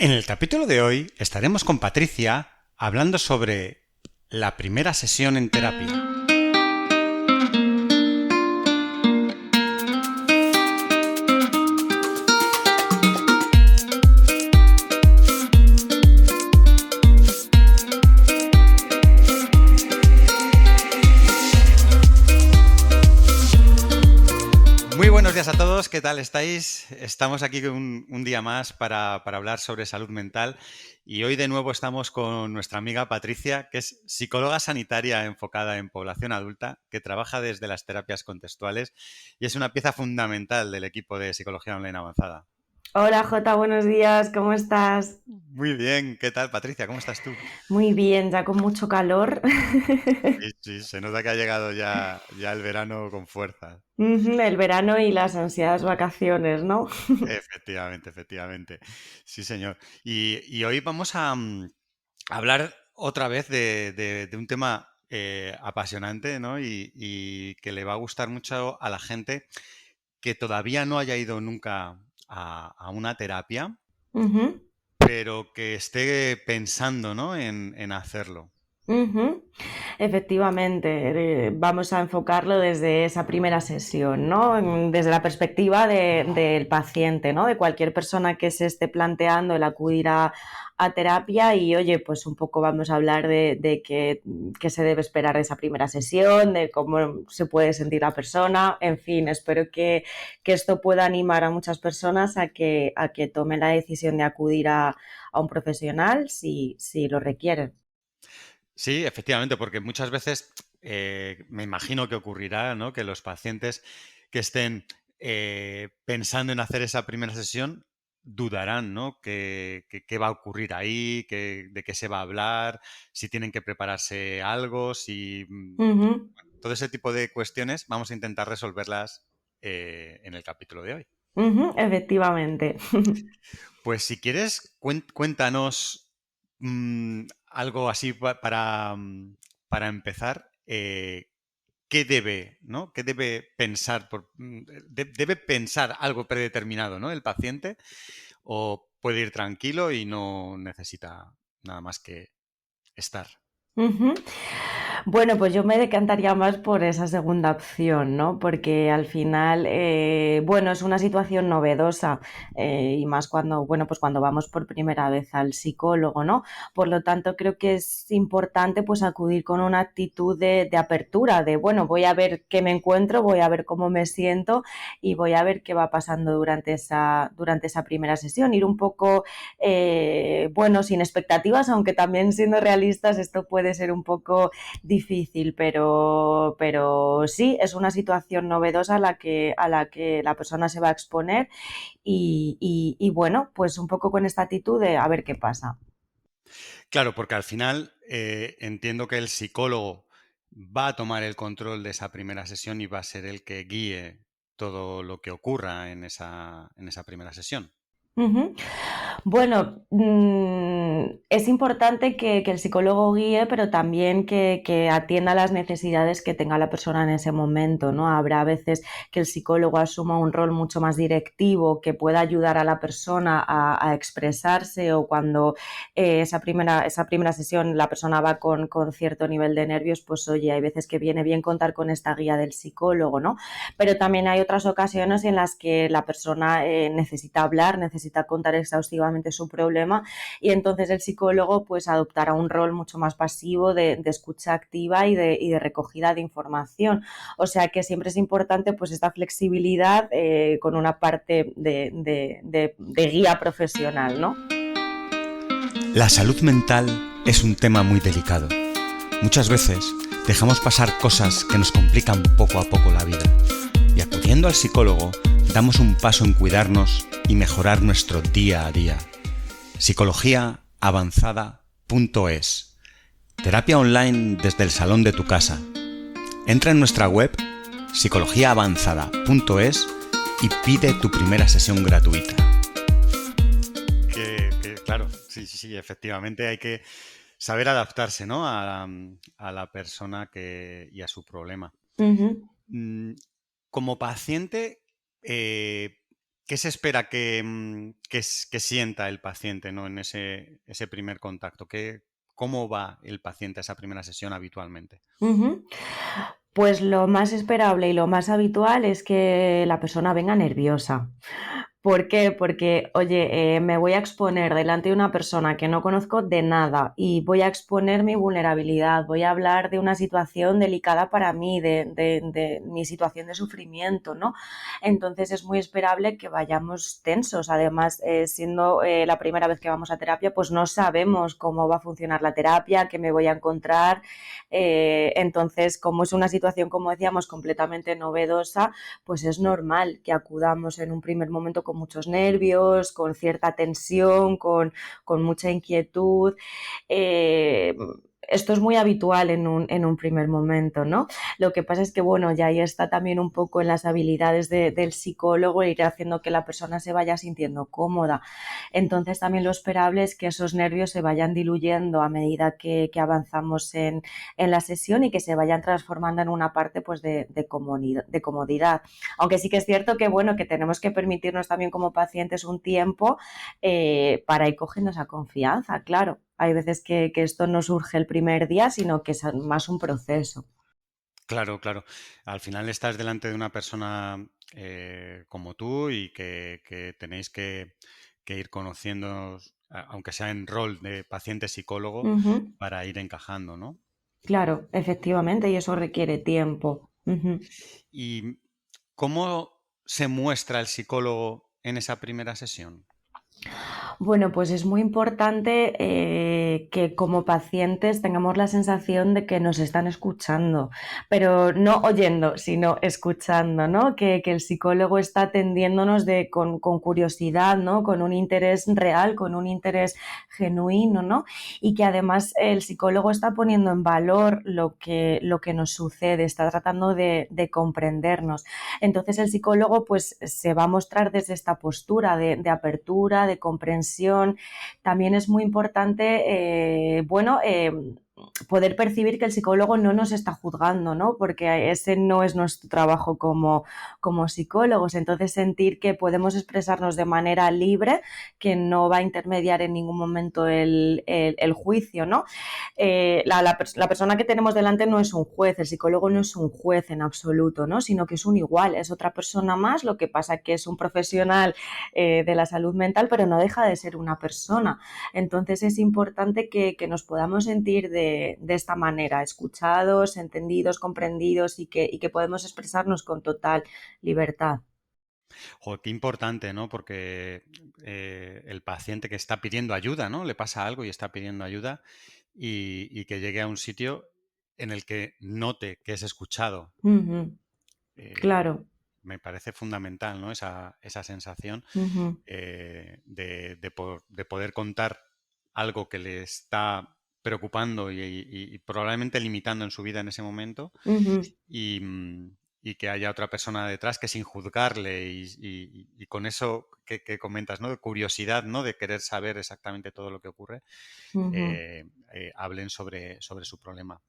En el capítulo de hoy estaremos con Patricia hablando sobre la primera sesión en terapia. Muy buenos días a todos, ¿qué tal estáis? Estamos aquí un día más para hablar sobre salud mental y hoy de nuevo estamos con nuestra amiga Patricia, que es psicóloga sanitaria enfocada en población adulta, que trabaja desde las terapias contextuales y es una pieza fundamental del equipo de Psicología Online Avanzada. Hola Jota, buenos días, ¿cómo estás? Muy bien, ¿qué tal Patricia? ¿Cómo estás tú? Muy bien, ya con mucho calor. Sí, sí, se nota que ha llegado ya el verano con fuerza. Ujú, el verano y las ansiadas vacaciones, ¿no? Efectivamente, efectivamente. Sí, señor. Y hoy vamos a hablar otra vez de un tema apasionante, ¿no? Y que le va a gustar mucho a la gente que todavía no haya ido nunca a una terapia, Ujú, pero que esté pensando, ¿no? en hacerlo. ujú. Efectivamente, vamos a enfocarlo desde esa primera sesión, ¿no? Desde la perspectiva del paciente, ¿no? De cualquier persona que se esté planteando el acudir a terapia y, oye, pues un poco vamos a hablar de qué se debe esperar de esa primera sesión, de cómo se puede sentir la persona, en fin, espero que esto pueda animar a muchas personas a que tomen la decisión de acudir a un profesional si lo requieren. Sí, efectivamente, porque muchas veces me imagino que ocurrirá, ¿no? Que los pacientes que estén pensando en hacer esa primera sesión dudarán, ¿no? ¿Qué va a ocurrir ahí? ¿De qué se va a hablar? Si tienen que prepararse algo, si Ujú. todo ese tipo de cuestiones vamos a intentar resolverlas en el capítulo de hoy. Ujú, efectivamente. Pues si quieres, cuéntanos algo así para empezar. ¿Qué debe, ¿no? ¿Qué debe pensar? ¿Debe pensar algo predeterminado, ¿no? El paciente, o puede ir tranquilo y no necesita nada más que estar? Ujú. Bueno, pues yo me decantaría más por esa segunda opción, ¿no? Porque al final, bueno, es una situación novedosa y más cuando, bueno, pues cuando vamos por primera vez al psicólogo, ¿no? Por lo tanto, creo que es importante pues acudir con una actitud de apertura, de, bueno, voy a ver qué me encuentro, voy a ver cómo me siento y voy a ver qué va pasando durante esa primera sesión. Ir un poco, bueno, sin expectativas, aunque también siendo realistas, esto puede ser un poco difícil, pero sí, es una situación novedosa a la que la persona se va a exponer y bueno, pues un poco con esta actitud de a ver qué pasa. Claro, porque al final entiendo que el psicólogo va a tomar el control de esa primera sesión y va a ser el que guíe todo lo que ocurra en esa primera sesión. Uh-huh. Bueno, es importante que el psicólogo guíe, pero también que atienda las necesidades que tenga la persona en ese momento, ¿no? Habrá veces que el psicólogo asuma un rol mucho más directivo, que pueda ayudar a la persona a expresarse o cuando esa primera sesión la persona va con cierto nivel de nervios, pues oye, hay veces que viene bien contar con esta guía del psicólogo, ¿no? Pero también hay otras ocasiones en las que la persona necesita hablar, necesita contar exhaustivamente su problema y entonces el psicólogo pues adoptará un rol mucho más pasivo de escucha activa y de recogida de información. O sea que siempre es importante pues esta flexibilidad con una parte de guía profesional, ¿no? La salud mental es un tema muy delicado. Muchas veces dejamos pasar cosas que nos complican poco a poco la vida. Y acudiendo al psicólogo, damos un paso en cuidarnos y mejorar nuestro día a día. Psicologiaavanzada.es. Terapia online desde el salón de tu casa. Entra en nuestra web psicologiaavanzada.es y pide tu primera sesión gratuita. Claro, sí, sí, sí, efectivamente hay que saber adaptarse, ¿no? a la persona y a su problema. Uh -huh. Mm, Como paciente, eh, ¿qué se espera que sienta el paciente, ¿no? En ese primer contacto? ¿Cómo va el paciente a esa primera sesión habitualmente? Ujú. Pues lo más esperable y lo más habitual es que la persona venga nerviosa. ¿Por qué? Porque, oye, me voy a exponer delante de una persona que no conozco de nada y voy a exponer mi vulnerabilidad, voy a hablar de una situación delicada para mí, de mi situación de sufrimiento, ¿no? Entonces es muy esperable que vayamos tensos. Además, siendo la primera vez que vamos a terapia, pues no sabemos cómo va a funcionar la terapia, qué me voy a encontrar. Entonces, como es una situación, como decíamos, completamente novedosa, pues es normal que acudamos en un primer momento con muchos nervios, con cierta tensión, con mucha inquietud. Eh, Esto es muy habitual en un primer momento, ¿no? Lo que pasa es que, bueno, ya ahí está también un poco en las habilidades del psicólogo ir haciendo que la persona se vaya sintiendo cómoda. Entonces, también lo esperable es que esos nervios se vayan diluyendo a medida que avanzamos en la sesión y que se vayan transformando en una parte pues de comodidad. Aunque sí que es cierto que, bueno, que tenemos que permitirnos también como pacientes un tiempo para ir cogiendo esa confianza, claro. Hay veces que esto no surge el primer día, sino que es más un proceso. Claro, claro. Al final estás delante de una persona como tú y que tenéis que ir conociendo, aunque sea en rol de paciente psicólogo, Ujú. para ir encajando, ¿no? Claro, efectivamente, y eso requiere tiempo. Ujú. ¿Y cómo se muestra el psicólogo en esa primera sesión? Bueno, pues es muy importante que como pacientes tengamos la sensación de que nos están escuchando, pero no oyendo, sino escuchando, ¿no? Que el psicólogo está atendiéndonos con curiosidad, ¿no? Con un interés real, con un interés genuino, ¿no? Y que además el psicólogo está poniendo en valor lo que nos sucede, está tratando de comprendernos. Entonces el psicólogo pues se va a mostrar desde esta postura de apertura, de comprensión. También es muy importante, poder percibir que el psicólogo no nos está juzgando, ¿no? Porque ese no es nuestro trabajo como psicólogos. Entonces sentir que podemos expresarnos de manera libre, que no va a intermediar en ningún momento el juicio, ¿no? La persona que tenemos delante no es un juez, el psicólogo no es un juez en absoluto, ¿no? Sino que es un igual, es otra persona más, lo que pasa que es un profesional de la salud mental, pero no deja de ser una persona. Entonces es importante que nos podamos sentir de esta manera, escuchados, entendidos, comprendidos y que podemos expresarnos con total libertad. Jo, qué importante, ¿no? Porque el paciente que está pidiendo ayuda, ¿no? Le pasa algo y está pidiendo ayuda y que llegue a un sitio en el que note que es escuchado. Ujú. Eh, Claro. Me parece fundamental, ¿no? Esa sensación Ujú. de poder contar algo que le está preocupando y probablemente limitando en su vida en ese momento Ujú. y, y que haya otra persona detrás que sin juzgarle y con eso que comentas, ¿no? De curiosidad, ¿no? De querer saber exactamente todo lo que ocurre, Ujú. eh, hablen sobre su problema.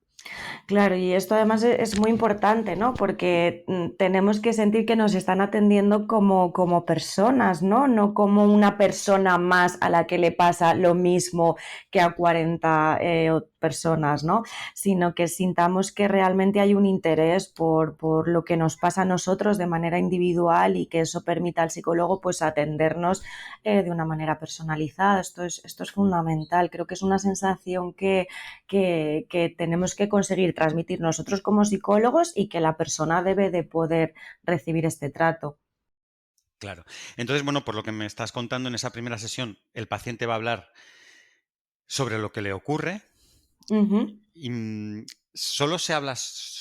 Claro, y esto además es muy importante, ¿no? Porque tenemos que sentir que nos están atendiendo como personas, ¿no? No como una persona más a la que le pasa lo mismo que a 40 personas, ¿no? Sino que sintamos que realmente hay un interés por lo que nos pasa a nosotros de manera individual y que eso permita al psicólogo pues atendernos de una manera personalizada. Esto es fundamental. Creo que es una sensación que tenemos que conseguir transmitir nosotros como psicólogos y que la persona debe de poder recibir este trato. Claro. Entonces, bueno, por lo que me estás contando en esa primera sesión, el paciente va a hablar sobre lo que le ocurre Ujú. y ¿solo se habla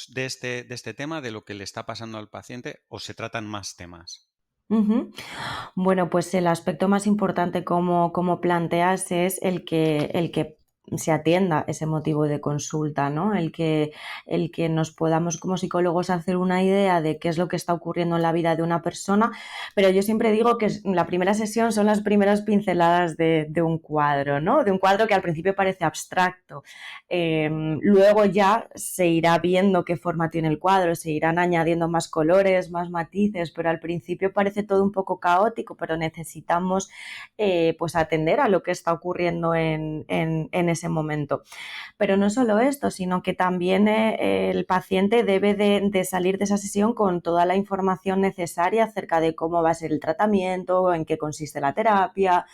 de este tema, de lo que le está pasando al paciente, o se tratan más temas? Ujú. Bueno, pues el aspecto más importante como planteas es el que se atienda ese motivo de consulta, ¿no? El que nos podamos como psicólogos hacer una idea de qué es lo que está ocurriendo en la vida de una persona, pero yo siempre digo que la primera sesión son las primeras pinceladas de un cuadro, ¿no? De un cuadro que al principio parece abstracto. Luego ya se irá viendo qué forma tiene el cuadro, se irán añadiendo más colores, más matices, pero al principio parece todo un poco caótico, pero necesitamos pues atender a lo que está ocurriendo en ese momento. Pero no solo esto, sino que también el paciente debe de salir de esa sesión con toda la información necesaria acerca de cómo va a ser el tratamiento, en qué consiste la terapia,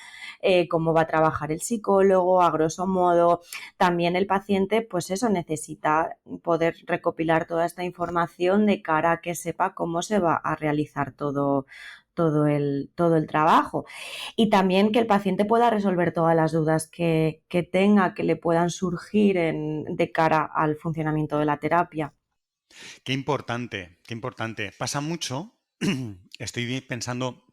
cómo va a trabajar el psicólogo, a grosso modo. También el paciente, pues eso, necesita poder recopilar toda esta información de cara a que sepa cómo se va a realizar todo el trabajo. Y también que el paciente pueda resolver todas las dudas que tenga, que le puedan surgir de cara al funcionamiento de la terapia. Qué importante, qué importante. Pasa mucho, estoy pensando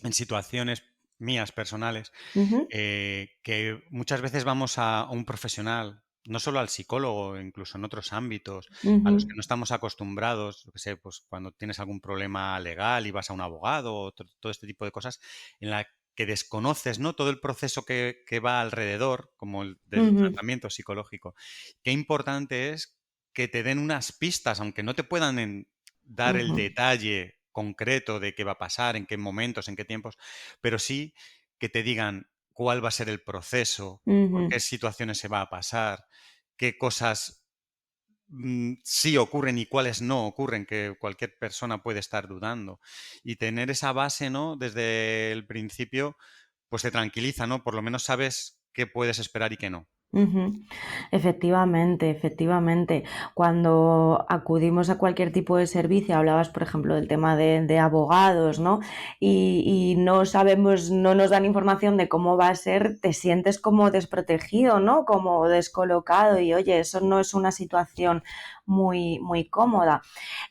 en situaciones mías personales, Ujú, que muchas veces vamos a un profesional, no solo al psicólogo, incluso en otros ámbitos, a los que ujú, no estamos acostumbrados, yo qué sé, pues cuando tienes algún problema legal y vas a un abogado, o todo este tipo de cosas, en la que desconoces, ¿no? Todo el proceso que va alrededor, como el del ujú, tratamiento psicológico. Qué importante es que te den unas pistas, aunque no te puedan dar el ujú, detalle concreto de qué va a pasar, en qué momentos, en qué tiempos, pero sí que te digan cuál va a ser el proceso, por ujú. qué situaciones se va a pasar, qué cosas sí ocurren y cuáles no ocurren, que cualquier persona puede estar dudando. Y tener esa base, ¿no? Desde el principio, pues te tranquiliza, ¿no? Por lo menos sabes qué puedes esperar y qué no. Ujú. Efectivamente, efectivamente. Cuando acudimos a cualquier tipo de servicio, hablabas, por ejemplo, del tema de abogados, ¿no? Y no sabemos, no nos dan información de cómo va a ser, te sientes como desprotegido, ¿no? Como descolocado y oye, eso no es una situación muy cómoda.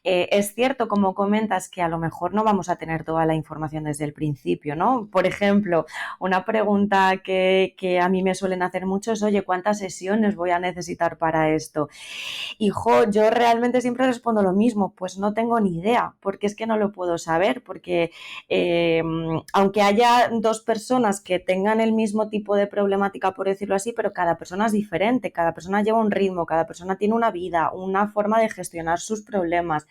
Es cierto, como comentas, que a lo mejor no vamos a tener toda la información desde el principio, ¿no? Por ejemplo, una pregunta que a mí me suelen hacer mucho es, oye, ¿cuántas sesiones voy a necesitar para esto? Hijo, yo realmente siempre respondo lo mismo, pues no tengo ni idea, porque es que no lo puedo saber, porque eh, aunque haya dos personas que tengan el mismo tipo de problemática, por decirlo así, pero cada persona es diferente, cada persona lleva un ritmo, cada persona tiene una vida, una forma de gestionar sus problemas.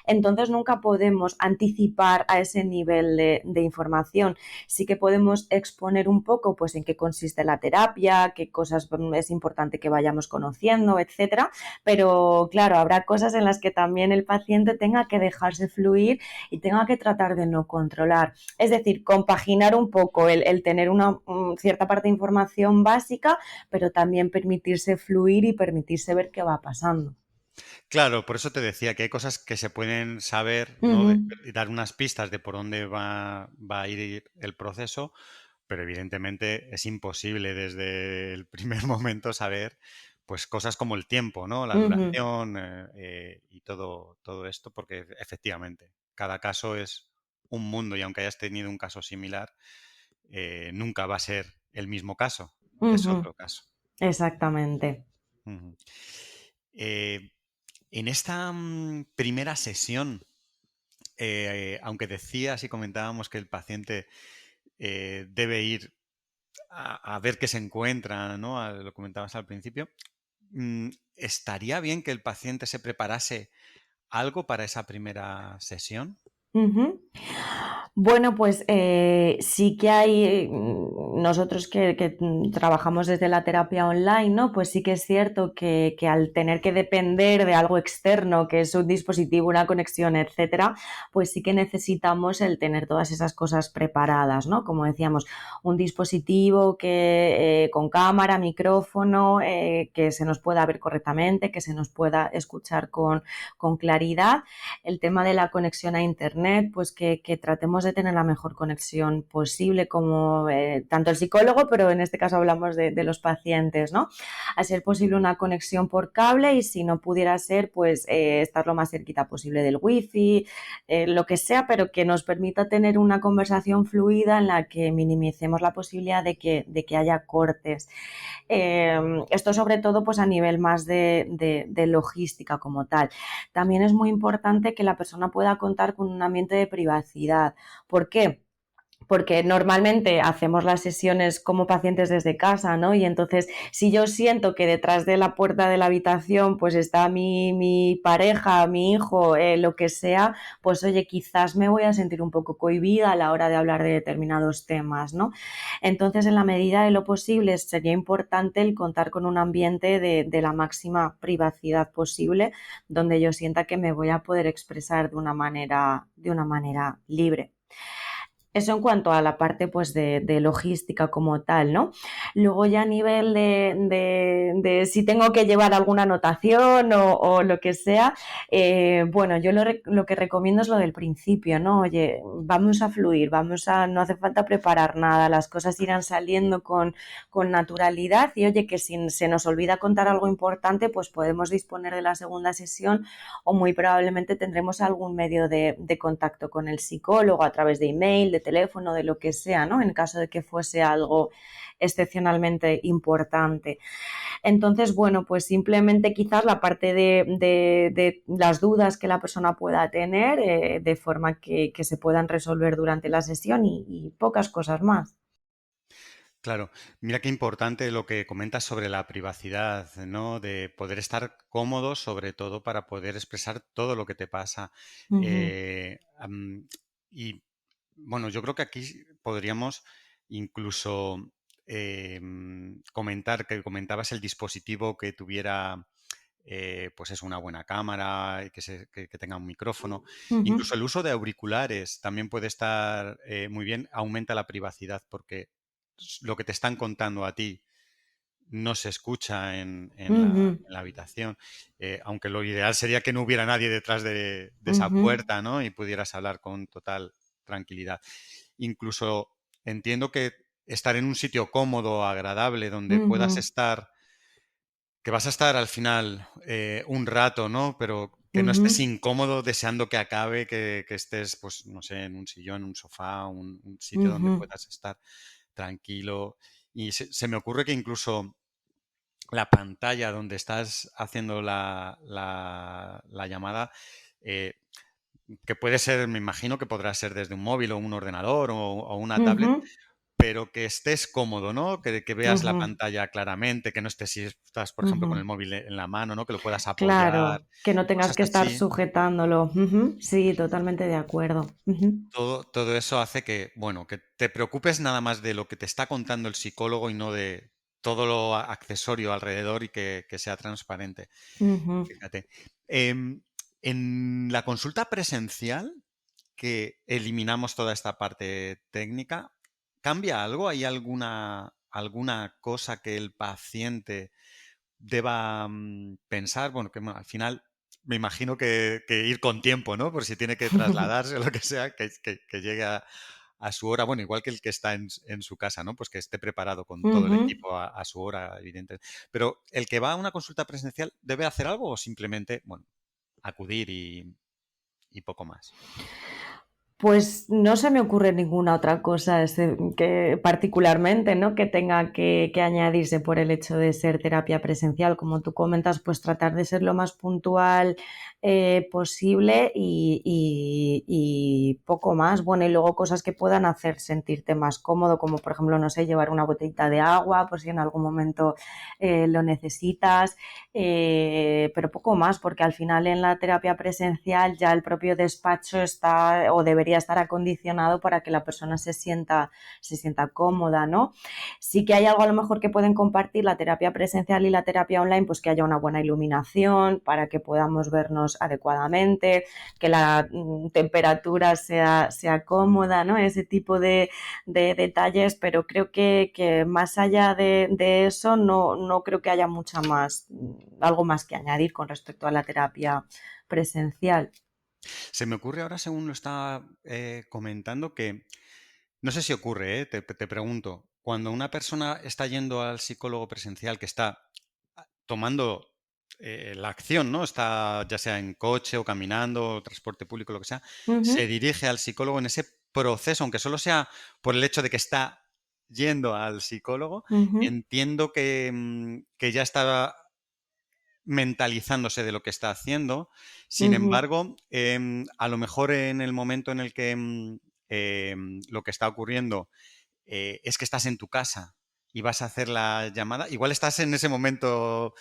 Entonces nunca podemos anticipar a ese nivel de información. Sí que podemos exponer un poco pues en qué consiste la terapia, qué cosas es importante que vayamos conociendo, etcétera, pero claro, habrá cosas en las que también el paciente tenga que dejarse fluir y tenga que tratar de no controlar. Es decir, compaginar un poco el tener una cierta parte de información básica, pero también permitirse fluir y permitirse ver qué va pasando. Claro, por eso te decía que hay cosas que se pueden saber, ¿no? Ujú, Y dar unas pistas de por dónde va a ir el proceso, pero evidentemente es imposible desde el primer momento saber pues cosas como el tiempo, ¿no? La ujú. duración y todo esto, porque efectivamente cada caso es un mundo y aunque hayas tenido un caso similar, nunca va a ser el mismo caso, es Ujú, otro caso. exactamente. Ujú. Eh, en esta primera sesión, aunque decías y comentábamos que el paciente debe ir a ver qué se encuentra, ¿no? Lo comentabas al principio. ¿Estaría bien que el paciente se preparase algo para esa primera sesión? Ujú. Bueno, pues sí que hay, nosotros que trabajamos desde la terapia online, ¿no? Pues sí que es cierto que al tener que depender de algo externo, que es un dispositivo, una conexión, etcétera, pues sí que necesitamos el tener todas esas cosas preparadas, ¿no? Como decíamos, un dispositivo que con cámara, micrófono, que se nos pueda ver correctamente, que se nos pueda escuchar con claridad. El tema de la conexión a internet, pues que tratemos tratamos de tener la mejor conexión posible, como tanto el psicólogo, pero en este caso hablamos de los pacientes, ¿no? A ser posible una conexión por cable y si no pudiera ser, pues estar lo más cerquita posible del wifi, lo que sea, pero que nos permita tener una conversación fluida en la que minimicemos la posibilidad de que haya cortes. Esto sobre todo pues a nivel más de logística como tal. También es muy importante que la persona pueda contar con un ambiente de privacidad. ¿Por qué? Porque normalmente hacemos las sesiones como pacientes desde casa, ¿no? Y entonces, si yo siento que detrás de la puerta de la habitación pues está mi pareja, mi hijo, lo que sea, pues oye, quizás me voy a sentir un poco cohibida a la hora de hablar de determinados temas, ¿no? Entonces, en la medida de lo posible, sería importante el contar con un ambiente de la máxima privacidad posible, donde yo sienta que me voy a poder expresar de una manera libre. Eso en cuanto a la parte pues de logística como tal, ¿no? Luego ya a nivel de si tengo que llevar alguna anotación o lo que sea, bueno, yo lo que recomiendo es lo del principio, ¿no? Oye, vamos a fluir, no hace falta preparar nada, las cosas irán saliendo con naturalidad y oye, que si se nos olvida contar algo importante, pues podemos disponer de la segunda sesión o muy probablemente tendremos algún medio de contacto con el psicólogo a través de email, de teléfono, de lo que sea, ¿no? En caso de que fuese algo excepcionalmente importante. Entonces, bueno, pues simplemente quizás la parte de las dudas que la persona pueda tener, de forma que se puedan resolver durante la sesión y pocas cosas más. Claro, mira qué importante lo que comentas sobre la privacidad, ¿no? De poder estar cómodo, sobre todo para poder expresar todo lo que te pasa. Ujú, Eh, am, y bueno, yo creo que aquí podríamos incluso comentar que comentabas el dispositivo que tuviera, pues es una buena cámara y que tenga un micrófono. ujú, Incluso el uso de auriculares también puede estar muy bien, aumenta la privacidad porque lo que te están contando a ti no se escucha ujú, en la habitación. Aunque lo ideal sería que no hubiera nadie detrás de esa ujú, puerta, ¿no? Y pudieras hablar con total tranquilidad. Incluso entiendo que estar en un sitio cómodo, agradable, donde puedas ujú, estar, que vas a estar al final un rato, ¿no? Pero que no estés ujú, incómodo deseando que acabe, que estés, pues, no sé, en un sillón, un sofá, un sitio donde ujú, puedas estar tranquilo. Y se me ocurre que incluso la pantalla donde estás haciendo la llamada, eh, que puede ser, me imagino que podrá ser desde un móvil o un ordenador o una tablet, ujú, pero que estés cómodo, ¿no? Que veas la ujú, pantalla claramente, que no estés, si estás, por ejemplo, con ujú. el móvil en la mano, ¿no? Que lo puedas apoyar, Claro, que no tengas cosas que estar así. sujetándolo. Ujú, sí, totalmente de acuerdo. Ujú, Todo eso hace que, bueno, que te preocupes nada más de lo que te está contando el psicólogo y no de todo lo accesorio alrededor y que sea transparente. ujú. Fíjate. Em, en la consulta presencial, que eliminamos toda esta parte técnica, ¿cambia algo? ¿Hay alguna cosa que el paciente deba pensar? Bueno, que bueno, al final me imagino que ir con tiempo, ¿no? Por si tiene que trasladarse o lo que sea, que llegue a su hora, bueno, igual que el que está en su casa, ¿no? Pues que esté preparado con todo el Ujú. equipo a su hora, evidente. Pero el que va a una consulta presencial, ¿debe hacer algo o simplemente, bueno, acudir y poco más? Pues no se me ocurre ninguna otra cosa que particularmente, ¿no? Que tenga que añadirse por el hecho de ser terapia presencial. Como tú comentas, pues tratar de ser lo más puntual posible y poco más. Bueno, y luego cosas que puedan hacer sentirte más cómodo, como por ejemplo, no sé, llevar una botellita de agua por si en algún momento lo necesitas, pero poco más, porque al final en la terapia presencial ya el propio despacho está o debería estar acondicionado para que la persona se sienta cómoda, ¿no? Sí que hay algo a lo mejor que pueden compartir la terapia presencial y la terapia online, pues que haya una buena iluminación para que podamos vernos adecuadamente, que la temperatura sea cómoda, ¿no? Ese tipo de detalles, pero creo que más allá de eso no creo que haya algo más que añadir con respecto a la terapia presencial. Se me ocurre ahora, según lo estaba comentando, que no sé si ocurre, te pregunto, cuando una persona está yendo al psicólogo presencial, que está tomando la acción, ¿no? Está ya sea en coche o caminando, o transporte público, lo que sea, se Ujú, dirige al psicólogo en ese proceso, aunque solo sea por el hecho de que está yendo al psicólogo, ujú, entiendo que ya está mentalizándose de lo que está haciendo. Sin ujú, embargo, a lo mejor en el momento en el que lo que está ocurriendo es que estás en tu casa y vas a hacer la llamada, igual estás en ese momento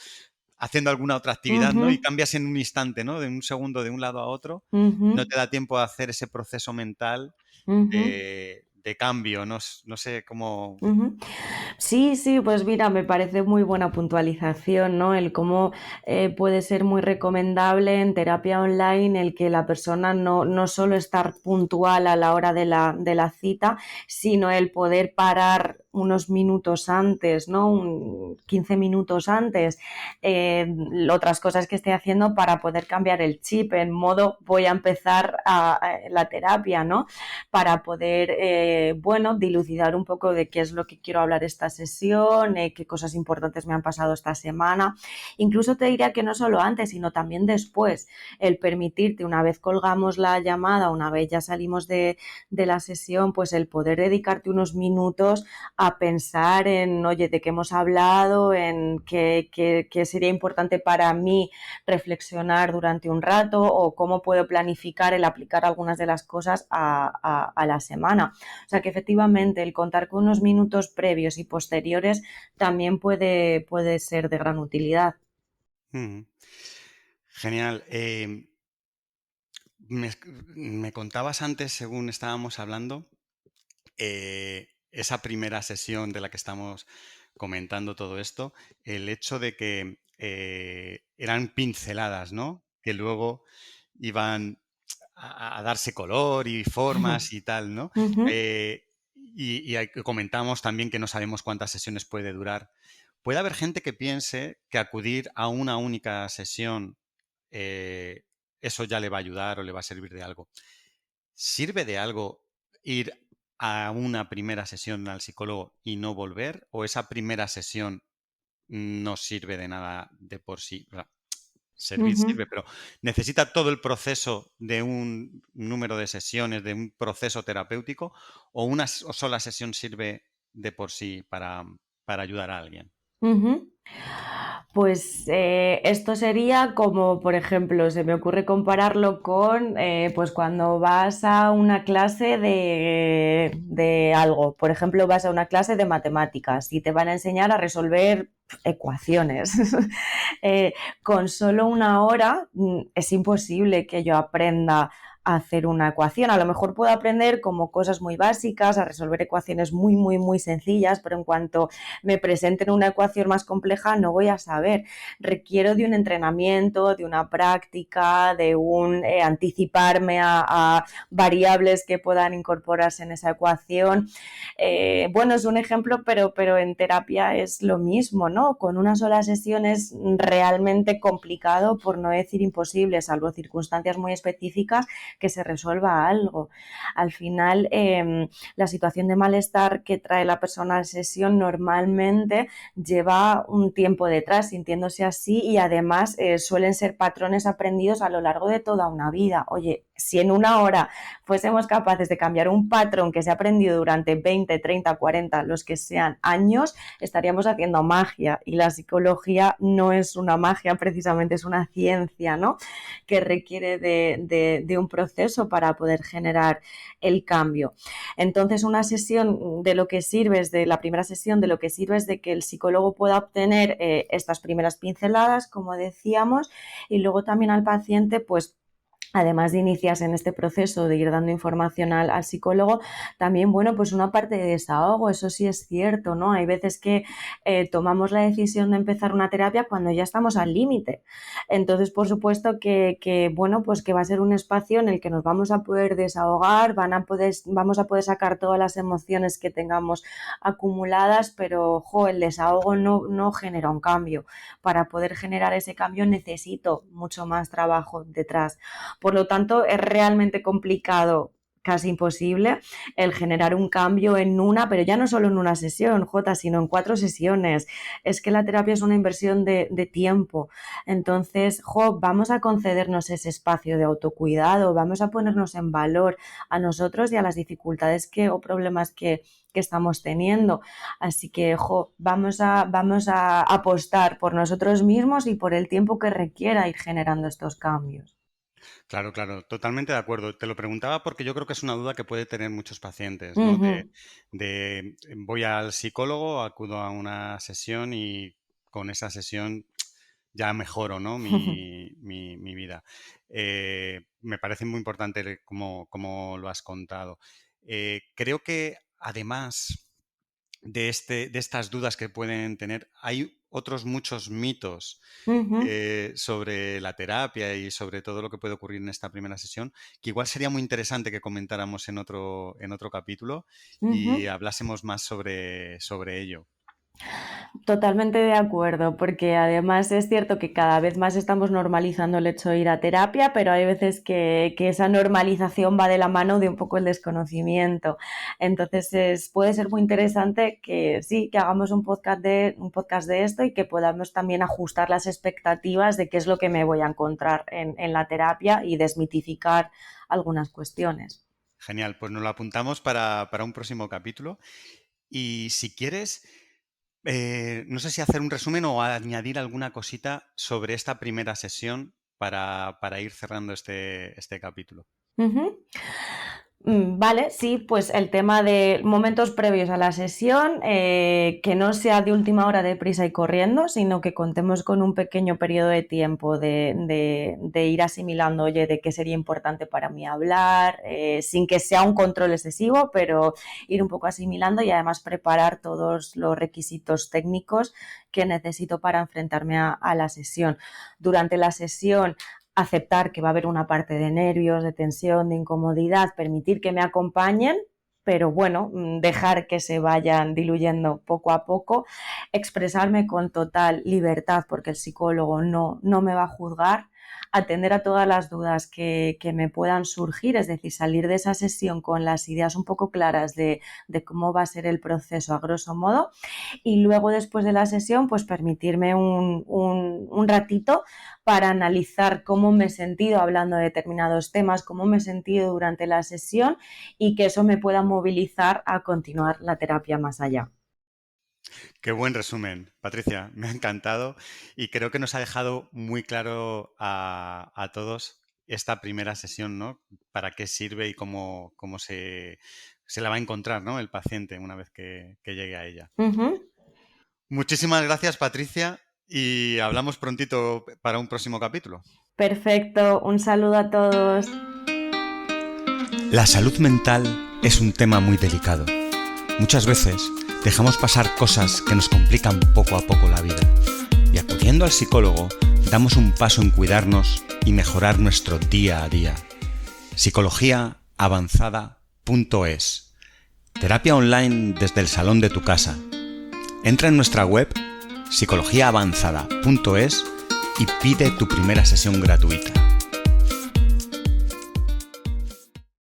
haciendo alguna otra actividad, ¿no? Y ujú, cambias en un instante, ¿no? De un segundo de un lado a otro, y no ujú, te da tiempo a hacer ese proceso mental ujú, de cambio, no, no sé cómo... ujú. Sí, sí, pues mira, me parece muy buena puntualización, ¿no? El cómo puede ser muy recomendable en terapia online el que la persona no solo estar puntual a la hora de la cita, sino el poder parar unos minutos antes, ¿no? 15 minutos antes, otras cosas que esté haciendo para poder cambiar el chip en modo voy a empezar la terapia, ¿no? Para poder, bueno, dilucidar un poco de qué es lo que quiero hablar esta sesión, qué cosas importantes me han pasado esta semana. Incluso te diría que no solo antes, sino también después, el permitirte, una vez colgamos la llamada, una vez ya salimos de la sesión, pues el poder dedicarte unos minutos a pensar en, oye, de qué hemos hablado, en qué sería importante para mí reflexionar durante un rato o cómo puedo planificar el aplicar algunas de las cosas a la semana. O sea que efectivamente el contar con unos minutos previos y posteriores también puede ser de gran utilidad. Ujú. Genial. Me, me contabas antes, según estábamos hablando, esa primera sesión de la que estamos comentando todo esto, el hecho de que eran pinceladas, ¿no? Que luego iban a darse color y formas y tal, ¿no? Ujú, Comentamos también que no sabemos cuántas sesiones puede durar. Puede haber gente que piense que acudir a una única sesión, eh, eso ya le va a ayudar o le va a servir de algo. ¿Sirve de algo ir a una primera sesión al psicólogo y no volver? ¿O esa primera sesión no sirve de nada de por sí? O sea, servir ujú. sirve, pero ¿necesita todo el proceso de un número de sesiones, de un proceso terapéutico? ¿O una sola sesión sirve de por sí para ayudar a alguien? Ujú. Pues esto sería como, por ejemplo, se me ocurre compararlo con pues cuando vas a una clase de algo. Por ejemplo, vas a una clase de matemáticas y te van a enseñar a resolver ecuaciones. eh, con solo una hora es imposible que yo aprenda a hacer una ecuación. A lo mejor puedo aprender como cosas muy básicas, a resolver ecuaciones muy, muy, muy sencillas, pero en cuanto me presenten una ecuación más compleja no voy a saber. Requiero de un entrenamiento, de una práctica, de un anticiparme a variables que puedan incorporarse en esa ecuación. Bueno, es un ejemplo, pero en terapia es lo mismo, ¿no? Con una sola sesión es realmente complicado, por no decir imposible, salvo circunstancias muy específicas, que se resuelva algo. Al final, la situación de malestar que trae la persona a la sesión normalmente lleva un tiempo detrás sintiéndose así y además suelen ser patrones aprendidos a lo largo de toda una vida. Oye, si en una hora fuésemos capaces de cambiar un patrón que se ha aprendido durante 20, 30, 40, los que sean años, estaríamos haciendo magia y la psicología no es una magia, precisamente es una ciencia, ¿no? Que requiere de un proceso para poder generar el cambio. Entonces, una sesión de lo que sirve es de la primera sesión de lo que sirve es de que el psicólogo pueda obtener estas primeras pinceladas, como decíamos, y luego también al paciente, pues además de iniciarse en este proceso de ir dando información al psicólogo, también, bueno, pues una parte de desahogo, eso sí es cierto, ¿no? Hay veces que tomamos la decisión de empezar una terapia cuando ya estamos al límite. Entonces, por supuesto bueno, pues que va a ser un espacio en el que nos vamos a poder desahogar, vamos a poder sacar todas las emociones que tengamos acumuladas, pero, ojo, el desahogo no genera un cambio. Para poder generar ese cambio necesito mucho más trabajo detrás. Por lo tanto, es realmente complicado, casi imposible, el generar un cambio en una, pero ya no solo en una sesión, Jota, sino en 4 sesiones. Es que la terapia es una inversión de tiempo. Entonces, vamos a concedernos ese espacio de autocuidado, vamos a ponernos en valor a nosotros y a las dificultades o problemas que estamos teniendo. Así que, vamos a apostar por nosotros mismos y por el tiempo que requiera ir generando estos cambios. Claro, claro, totalmente de acuerdo. Te lo preguntaba porque yo creo que es una duda que puede tener muchos pacientes, ¿no? Uh-huh. Voy al psicólogo, acudo a una sesión y con esa sesión ya mejoro, ¿no? mi vida. Me parece muy importante como lo has contado. Creo que además de estas dudas que pueden tener, hay otros muchos mitos Uh-huh. sobre la terapia y sobre todo lo que puede ocurrir en esta primera sesión, que igual sería muy interesante que comentáramos en otro capítulo y Uh-huh. hablásemos más sobre ello. Totalmente de acuerdo, porque además es cierto que cada vez más estamos normalizando el hecho de ir a terapia, pero hay veces que esa normalización va de la mano de un poco el desconocimiento. Entonces puede ser muy interesante que sí, que hagamos un podcast de esto y que podamos también ajustar las expectativas de qué es lo que me voy a encontrar en la terapia y desmitificar algunas cuestiones. Genial, pues nos lo apuntamos para un próximo capítulo. Y si quieres, no sé si hacer un resumen o añadir alguna cosita sobre esta primera sesión para ir cerrando este capítulo. Uh-huh. Vale, sí, pues el tema de momentos previos a la sesión, que no sea de última hora de prisa y corriendo, sino que contemos con un pequeño periodo de tiempo de ir asimilando, oye, de qué sería importante para mí hablar, sin que sea un control excesivo, pero ir un poco asimilando y además preparar todos los requisitos técnicos que necesito para enfrentarme a la sesión. Durante la sesión, aceptar que va a haber una parte de nervios, de tensión, de incomodidad, permitir que me acompañen, pero bueno, dejar que se vayan diluyendo poco a poco, expresarme con total libertad porque el psicólogo no me va a juzgar, atender a todas las dudas que me puedan surgir, es decir, salir de esa sesión con las ideas un poco claras de cómo va a ser el proceso a grosso modo, y luego después de la sesión pues permitirme un ratito para analizar cómo me he sentido hablando de determinados temas, cómo me he sentido durante la sesión y que eso me pueda movilizar a continuar la terapia más allá. Qué buen resumen, Patricia, me ha encantado y creo que nos ha dejado muy claro a todos esta primera sesión, ¿no? Para qué sirve y cómo se la va a encontrar, ¿no? El paciente una vez que llegue a ella. Uh-huh. Muchísimas gracias, Patricia, y hablamos prontito para un próximo capítulo. Perfecto, un saludo a todos. La salud mental es un tema muy delicado. Muchas veces dejamos pasar cosas que nos complican poco a poco la vida. Y acudiendo al psicólogo, damos un paso en cuidarnos y mejorar nuestro día a día. Psicologiaavanzada.es. Terapia online desde el salón de tu casa. Entra en nuestra web psicologiaavanzada.es y pide tu primera sesión gratuita.